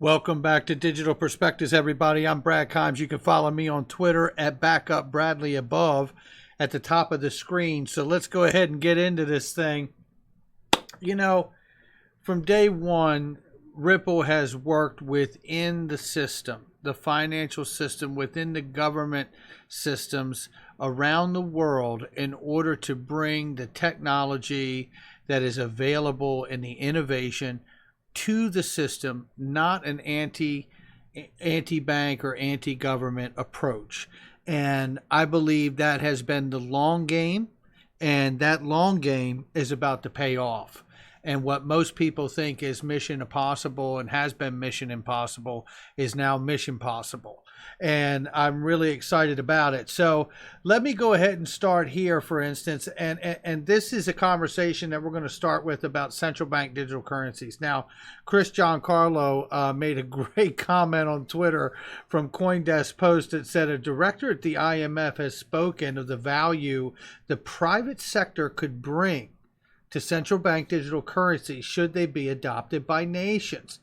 Welcome back to Digital Perspectives, everybody. I'm Brad Kimes. You can follow me on Twitter at BackupBradley above at the top of the screen. So let's go ahead and get into this thing. You know, from day one, Ripple has worked within the system, the financial system, within the government systems around the world in order to bring the technology that is available and the innovation to the system, not an anti-bank or anti-government approach. And I believe that has been the long game, and that long game is about to pay off. And what most people think is mission impossible and has been mission impossible is now mission possible. And I'm really excited about it. So let me go ahead and start here, for instance. And this is a conversation that we're going to start with about central bank digital currencies. Now, Chris Giancarlo made a great comment on Twitter from CoinDesk Post that said a director at the IMF has spoken of the value the private sector could bring to central bank digital currencies should they be adopted by nations.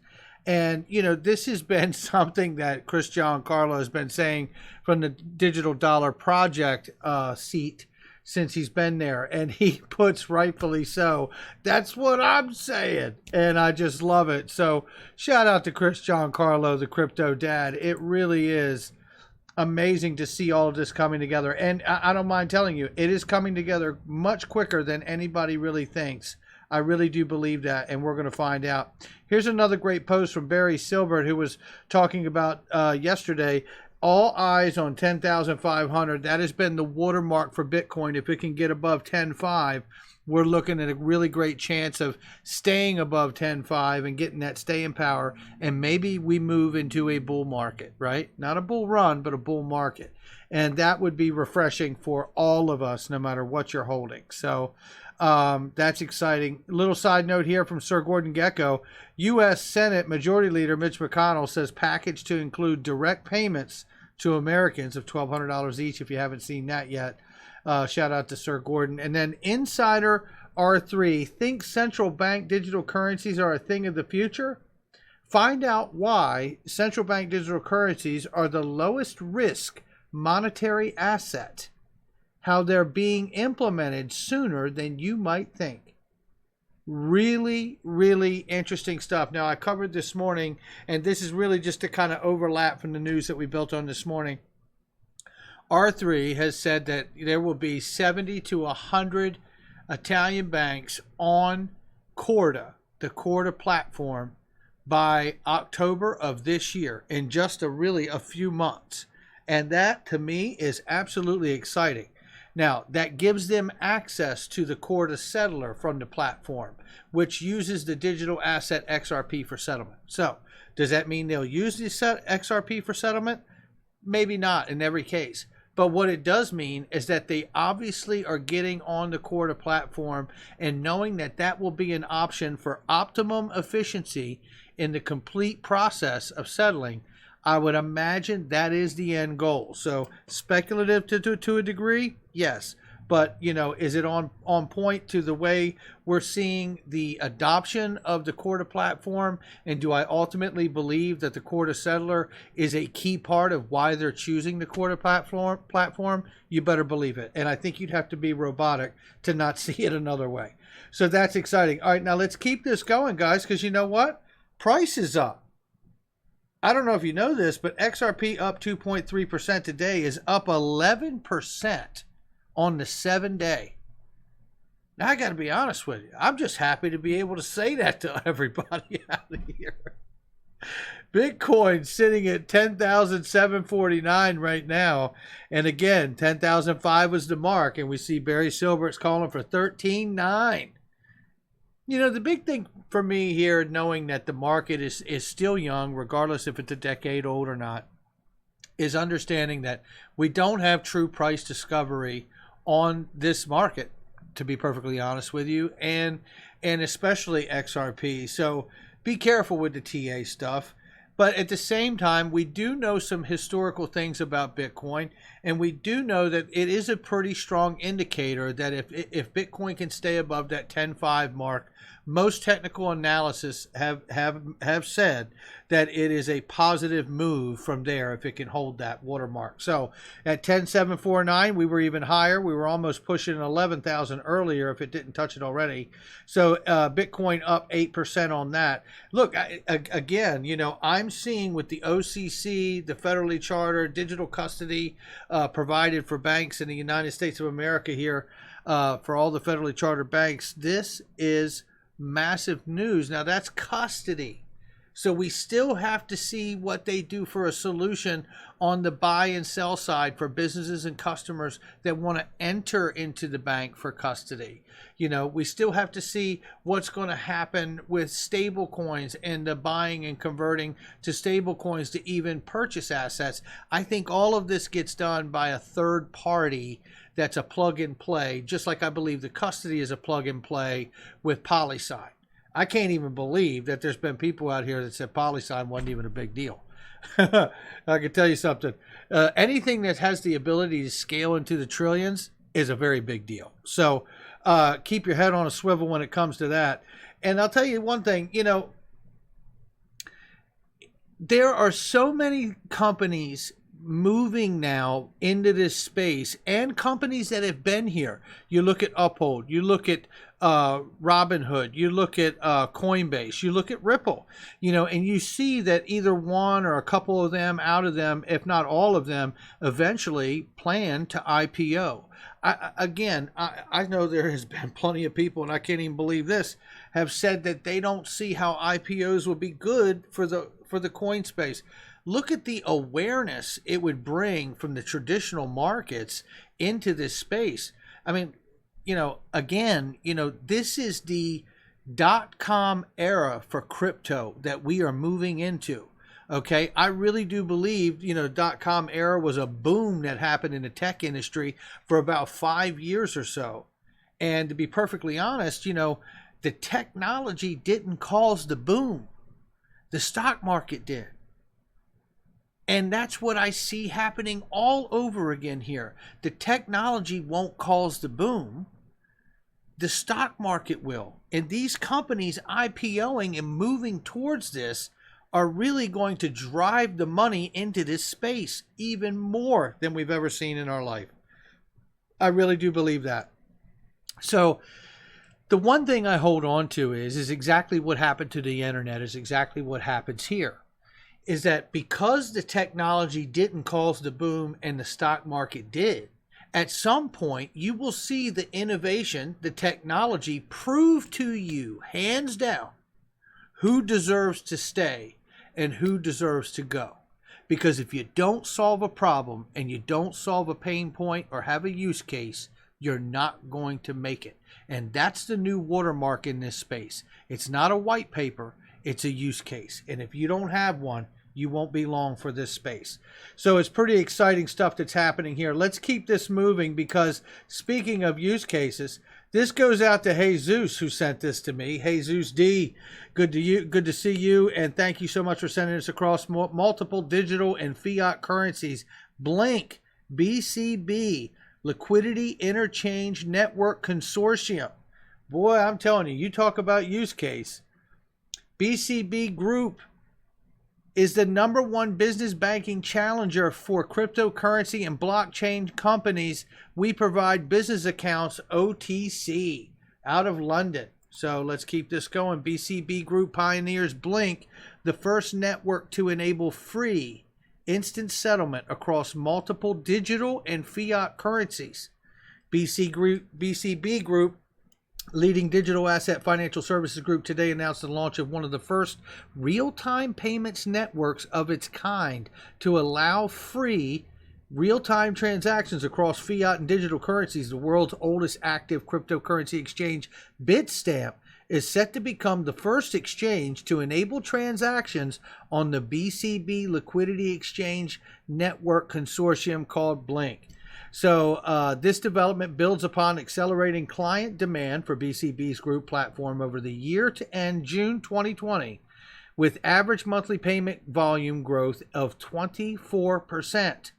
And, you know, this has been something that Chris Giancarlo has been saying from the Digital Dollar Project seat since he's been there. And he puts, rightfully so, that's what I'm saying. And I just love it. So shout out to Chris Giancarlo, the crypto dad. It really is amazing to see all of this coming together. And I don't mind telling you, it is coming together much quicker than anybody really thinks. I really do believe that, and we're going to find out. Here's another great post from Barry Silbert, who was talking about yesterday, all eyes on 10,500. That has been the watermark for Bitcoin. If it can get above 10.5, we're looking at a really great chance of staying above 10.5 and getting that staying power. And maybe we move into a bull market, right? Not a bull run, but a bull market. And that would be refreshing for all of us, no matter what you're holding. So that's exciting. Little side note here from Sir Gordon Gekko. U.S. Senate Majority Leader Mitch McConnell says package to include direct payments to Americans of $1,200 each, if you haven't seen that yet. Shout out to Sir Gordon. And then Insider R3 thinks central bank digital currencies are a thing of the future. Find out why central bank digital currencies are the lowest risk monetary asset. How they're being implemented sooner than you might think. Really, really interesting stuff. Now, I covered this morning, and this is really just to kind of overlap from the news that we built on this morning. R3 has said that there will be 70 to 100 Italian banks on Corda, the Corda platform, by October of this year, in just a few months. And that, to me, is absolutely exciting. Now, that gives them access to the Corda settler from the platform, which uses the digital asset XRP for settlement. So, does that mean they'll use the XRP for settlement? Maybe not in every case. But what it does mean is that they obviously are getting on the Corda platform and knowing that that will be an option for optimum efficiency in the complete process of settling. I would imagine that is the end goal. So speculative to a degree, yes. But, you know, is it on point to the way we're seeing the adoption of the Corda platform? And do I ultimately believe that the Corda settler is a key part of why they're choosing the Corda platform? You better believe it. And I think you'd have to be robotic to not see it another way. So that's exciting. All right, now let's keep this going, guys, because you know what? Price is up. I don't know if you know this, but XRP up 2.3% today is up 11% on the 7-day. Now, I got to be honest with you. I'm just happy to be able to say that to everybody out of here. Bitcoin sitting at 10,749 right now. And again, 10,005 was the mark. And we see Barry Silbert's calling for 13.9. You know, the big thing for me here, knowing that the market is still young, regardless if it's a decade old or not, is understanding that we don't have true price discovery on this market, to be perfectly honest with you, and especially XRP. So be careful with the TA stuff. But at the same time, we do know some historical things about Bitcoin. And we do know that it is a pretty strong indicator that if Bitcoin can stay above that 10.5 mark, most technical analysis have said that it is a positive move from there if it can hold that watermark. So at 10.749, we were even higher. We were almost pushing 11,000 earlier if it didn't touch it already. So Bitcoin up 8% on that. Look, again, you know, I'm seeing with the OCC, the federally chartered digital custody provided for banks in the United States of America here, for all the federally chartered banks, this is massive news. Now that's custody. So we still have to see what they do for a solution on the buy and sell side for businesses and customers that want to enter into the bank for custody. You know, we still have to see what's going to happen with stable coins and the buying and converting to stable coins to even purchase assets. I think all of this gets done by a third party that's a plug and play, just like I believe the custody is a plug and play with PolySign. I can't even believe that there's been people out here that said PolySign wasn't even a big deal. I can tell you something. Anything that has the ability to scale into the trillions is a very big deal. So keep your head on a swivel when it comes to that. And I'll tell you one thing, you know, there are so many companies moving now into this space, and companies that have been here. You look at Uphold, you look at Robinhood, you look at Coinbase, you look at Ripple, you know, and you see that either one or a couple of them out of them, if not all of them, eventually plan to IPO. I know there has been plenty of people, and I can't even believe this, have said that they don't see how IPOs will be good for the coin space. Look at the awareness it would bring from the traditional markets into this space. I mean, you know, again, you know, this is the .com era for crypto that we are moving into. Okay, I really do believe, you know, .com era was a boom that happened in the tech industry for about 5 years or so. And to be perfectly honest, you know, the technology didn't cause the boom. The stock market did. And that's what I see happening all over again here. The technology won't cause the boom. The stock market will. And these companies IPOing and moving towards this are really going to drive the money into this space even more than we've ever seen in our life. I really do believe that. So the one thing I hold on to is exactly what happened to the internet, is exactly what happens here. Is that because the technology didn't cause the boom and the stock market did, at some point you will see the innovation, the technology prove to you, hands down, who deserves to stay and who deserves to go. Because if you don't solve a problem and you don't solve a pain point or have a use case, you're not going to make it. And that's the new watermark in this space. It's not a white paper, it's a use case. And if you don't have one, you won't be long for this space. So it's pretty exciting stuff that's happening here. Let's keep this moving, because speaking of use cases, this goes out to Jesus, who sent this to me. Jesus D, good to see you, and thank you so much for sending this across multiple digital and fiat currencies. Blink, BCB, Liquidity Interchange Network Consortium. Boy, I'm telling you, you talk about use case. BCB Group is the #1 business banking challenger for cryptocurrency and blockchain companies. We provide business accounts OTC out of London. So let's keep this going. BCB Group pioneers Blink, the first network to enable free instant settlement across multiple digital and fiat currencies. BCB Group, leading digital asset financial services group, today announced the launch of one of the first real-time payments networks of its kind to allow free real-time transactions across fiat and digital currencies. The world's oldest active cryptocurrency exchange, Bitstamp, is set to become the first exchange to enable transactions on the BCB Liquidity Exchange Network Consortium called Blink. So this development builds upon accelerating client demand for BCB's group platform over the year to end June 2020, with average monthly payment volume growth of 24%.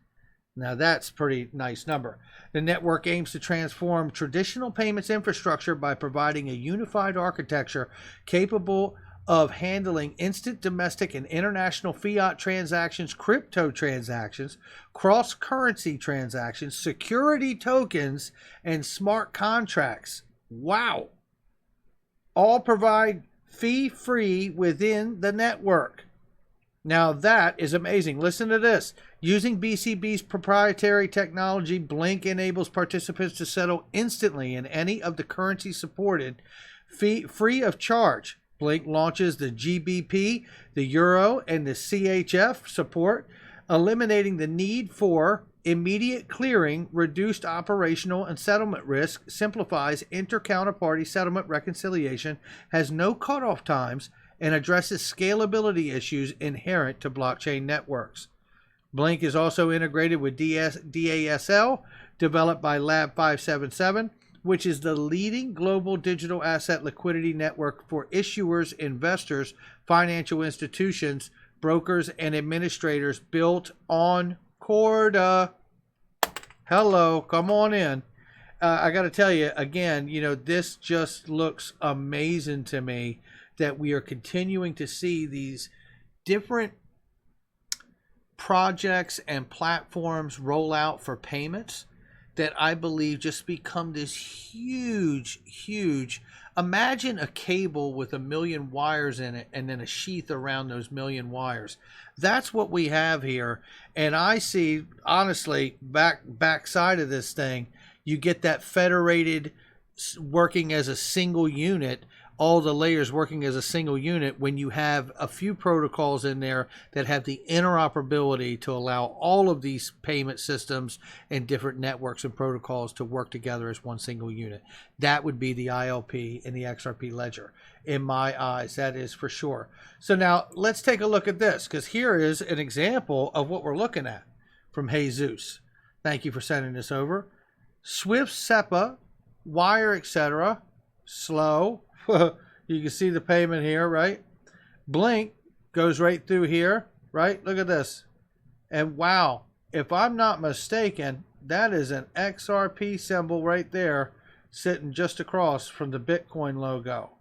Now that's a pretty nice number. The network aims to transform traditional payments infrastructure by providing a unified architecture capable of handling instant domestic and international fiat transactions, crypto transactions, cross-currency transactions, security tokens, and smart contracts. Wow. All provide fee-free within the network. Now that is amazing. Listen to this. Using BCB's proprietary technology, Blink enables participants to settle instantly in any of the currencies supported, free of charge. Blink launches the GBP, the Euro, and the CHF support, eliminating the need for immediate clearing, reduced operational and settlement risk, simplifies inter-counterparty settlement reconciliation, has no cutoff times, and addresses scalability issues inherent to blockchain networks. Blink is also integrated with DASL, developed by Lab 577, which is the leading global digital asset liquidity network for issuers, investors, financial institutions, brokers, and administrators built on Corda. Hello, come on in. I got to tell you, again, this just looks amazing to me that we are continuing to see these different projects and platforms roll out for payments that I believe just become this huge. Imagine a cable with 1,000,000 wires in it and then a sheath around those 1,000,000 wires. That's what we have here. And I see, honestly, backside of this thing, you get that federated working as a single unit, all the layers working as a single unit when you have a few protocols in there that have the interoperability to allow all of these payment systems and different networks and protocols to work together as one single unit. That would be the ILP and the XRP ledger. In my eyes, that is for sure. So now let's take a look at this, because here is an example of what we're looking at from Jesus. Thank you for sending this over. Swift SEPA, wire, etc. Slow. You can see the payment here, right? Blink goes right through here, right? Look at this. And wow, if I'm not mistaken, that is an XRP symbol right there sitting just across from the Bitcoin logo.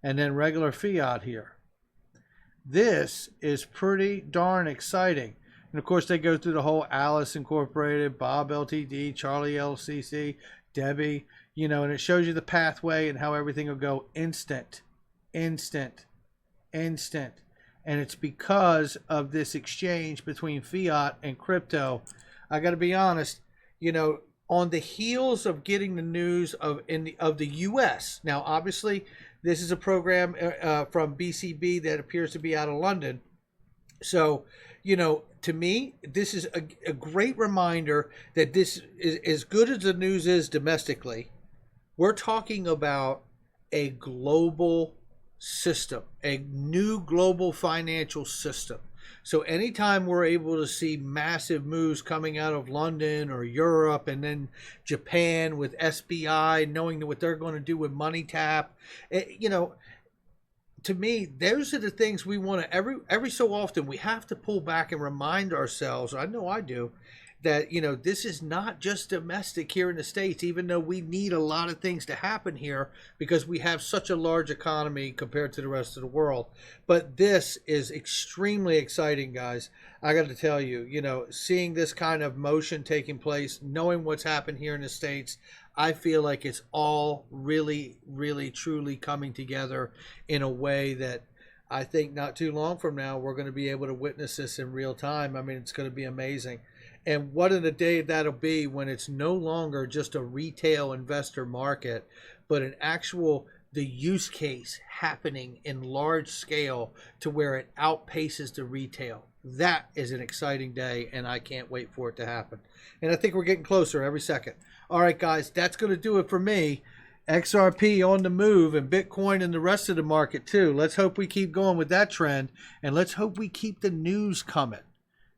And then regular fiat here. This is pretty darn exciting. And of course, they go through the whole Alice Incorporated, Bob Ltd, Charlie LCC, Debbie, and it shows you the pathway and how everything will go instant. And it's because of this exchange between fiat and crypto. I got to be honest, on the heels of getting the news of the U.S. Now, obviously, this is a program from BCB that appears to be out of London. So, to me, this is a great reminder that this is, as good as the news is domestically, we're talking about a global system, a new global financial system. So anytime we're able to see massive moves coming out of London or Europe, and then Japan with SBI, knowing what they're going to do with MoneyTap, to me, those are the things we want to, every so often, we have to pull back and remind ourselves, I know I do, that, this is not just domestic here in the States, even though we need a lot of things to happen here because we have such a large economy compared to the rest of the world. But this is extremely exciting, guys. I got to tell you, seeing this kind of motion taking place, knowing what's happened here in the States, I feel like it's all really, truly coming together in a way that I think not too long from now, we're going to be able to witness this in real time. I mean, it's going to be amazing. And what a day that'll be when it's no longer just a retail investor market, but an actual, the use case happening in large scale to where it outpaces the retail. That is an exciting day, and I can't wait for it to happen. And I think we're getting closer every second. All right, guys, that's going to do it for me. XRP on the move, and Bitcoin and the rest of the market too. Let's hope we keep going with that trend, and let's hope we keep the news coming.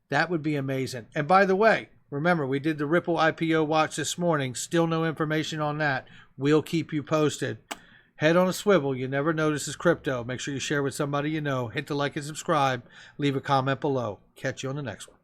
That would be amazing. And by the way, remember, we did the Ripple IPO watch this morning. Still no information on that. We'll keep you posted. Head on a swivel. You never know this is crypto. Make sure you share with somebody you know. Hit the like and subscribe. Leave a comment below. Catch you on the next one.